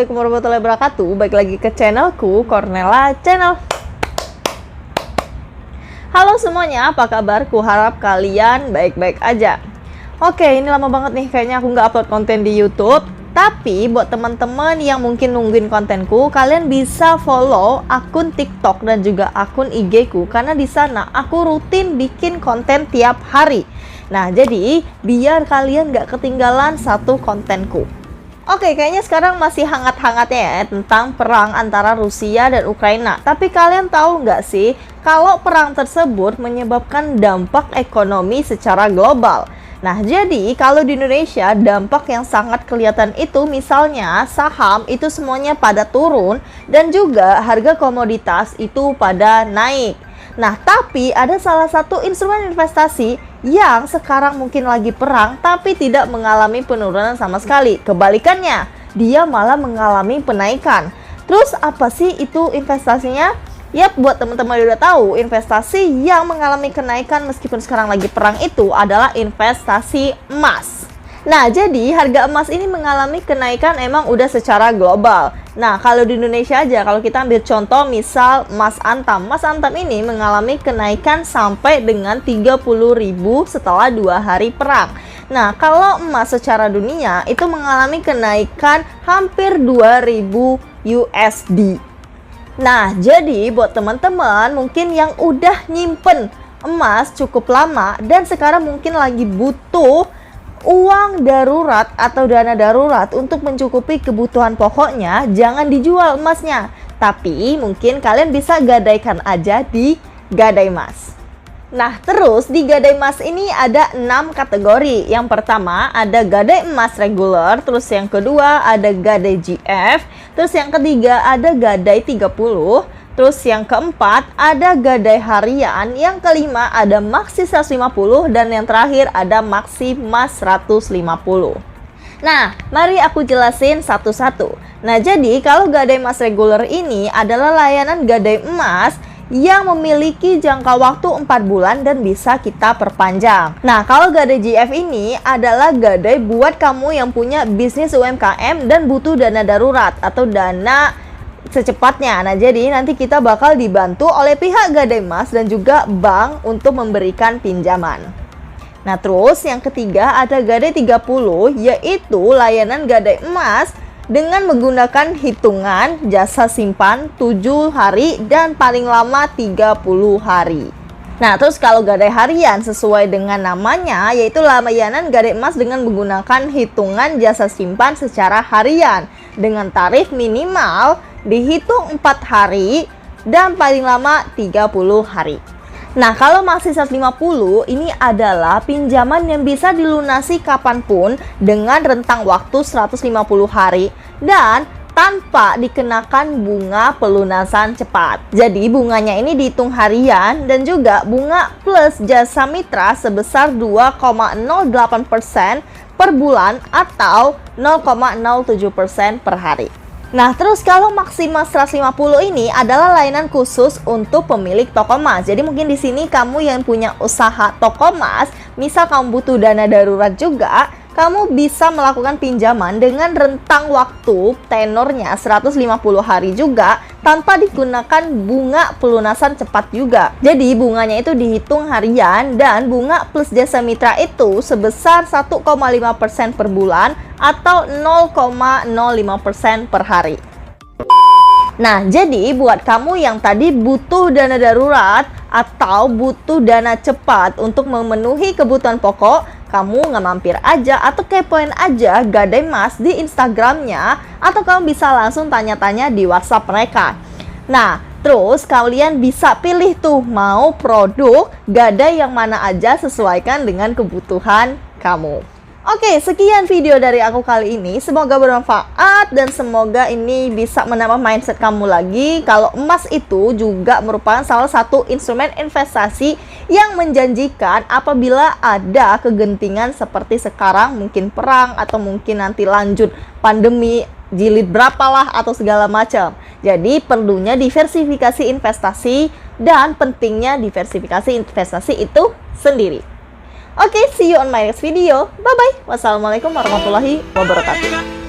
Assalamualaikum warahmatullahi wabarakatuh. Balik lagi ke channelku, Cornella Channel. Halo semuanya, apa kabar? Kuharap kalian baik-baik aja. Oke, ini lama banget nih kayaknya aku nggak upload konten di YouTube. Tapi buat teman-teman yang mungkin nungguin kontenku, kalian bisa follow akun TikTok dan juga akun IG ku, karena di sana aku rutin bikin konten tiap hari. Nah, jadi biar kalian nggak ketinggalan satu kontenku. Oke, kayaknya sekarang masih hangat-hangatnya ya tentang perang antara Rusia dan Ukraina. Tapi kalian tahu nggak sih kalau perang tersebut menyebabkan dampak ekonomi secara global? Nah, jadi kalau di Indonesia dampak yang sangat kelihatan itu misalnya saham itu semuanya pada turun dan juga harga komoditas itu pada naik. Nah, tapi ada salah satu instrumen investasi yang sekarang mungkin lagi perang tapi tidak mengalami penurunan sama sekali. Kebalikannya, dia malah mengalami penaikan. Terus apa sih itu investasinya? Yap, buat teman-teman yang udah tahu, investasi yang mengalami kenaikan meskipun sekarang lagi perang itu adalah investasi emas. Nah, jadi harga emas ini mengalami kenaikan emang udah secara global. Nah, kalau di Indonesia aja, kalau kita ambil contoh misal emas antam. Emas antam ini mengalami kenaikan sampai dengan 30.000 setelah 2 hari perang. Nah, kalau emas secara dunia itu mengalami kenaikan hampir 2.000 USD. Nah, jadi buat teman-teman mungkin yang udah nyimpen emas cukup lama dan sekarang mungkin lagi butuh uang darurat atau dana darurat untuk mencukupi kebutuhan pokoknya, jangan dijual emasnya. Tapi mungkin kalian bisa gadaikan aja di Gadai Mas. Nah, terus di Gadai Mas ini ada 6 kategori. Yang pertama ada Gadai Emas reguler, terus yang kedua ada Gadai GF, terus yang ketiga ada Gadai 30, terus yang keempat ada Gadai harian, yang kelima ada Maksi 150, dan yang terakhir ada Maksi Mas 150. Nah, mari aku jelasin satu-satu. Nah, jadi kalau Gadai Emas reguler ini adalah layanan Gadai Emas yang memiliki jangka waktu 4 bulan dan bisa kita perpanjang. Nah, kalau Gadai GF ini adalah gadai buat kamu yang punya bisnis UMKM dan butuh dana darurat atau dana secepatnya. Nah, jadi nanti kita bakal dibantu oleh pihak Gadai Mas dan juga bank untuk memberikan pinjaman. Nah, terus yang ketiga ada Gadai 30, yaitu layanan Gadai Emas dengan menggunakan hitungan jasa simpan 7 hari dan paling lama 30 hari. Nah, terus kalau Gadai harian sesuai dengan namanya, yaitu layanan Gadai Emas dengan menggunakan hitungan jasa simpan secara harian dengan tarif minimal dihitung 4 hari dan paling lama 30 hari. Nah, kalau Maksi 150 ini adalah pinjaman yang bisa dilunasi kapanpun dengan rentang waktu 150 hari dan tanpa dikenakan bunga pelunasan cepat. Jadi bunganya ini dihitung harian dan juga bunga plus jasa mitra sebesar 2,08% per bulan atau 0,07% per hari. Nah, terus kalau Maksi Mas 150 ini adalah layanan khusus untuk pemilik toko emas. Jadi mungkin di sini kamu yang punya usaha toko emas, misal kamu butuh dana darurat juga, kamu bisa melakukan pinjaman dengan rentang waktu tenornya 150 hari juga tanpa digunakan bunga pelunasan cepat juga. Jadi bunganya itu dihitung harian dan bunga plus jasa mitra itu sebesar 1,5% per bulan atau 0,05% per hari. Nah, jadi buat kamu yang tadi butuh dana darurat atau butuh dana cepat untuk memenuhi kebutuhan pokok, kamu nggak mampir aja atau kepoin aja Gadai Mas di Instagramnya, atau kamu bisa langsung tanya-tanya di WhatsApp mereka. Nah, terus kalian bisa pilih tuh mau produk gadai yang mana aja, sesuaikan dengan kebutuhan kamu. Oke, sekian video dari aku kali ini. Semoga bermanfaat dan semoga ini bisa menambah mindset kamu lagi kalau emas itu juga merupakan salah satu instrumen investasi yang menjanjikan apabila ada kegentingan seperti sekarang, mungkin perang atau mungkin nanti lanjut pandemi jilid berapalah atau segala macam. Jadi perlunya diversifikasi investasi dan pentingnya diversifikasi investasi itu sendiri. Oke, see you on my next video. Bye-bye. Wassalamualaikum warahmatullahi wabarakatuh.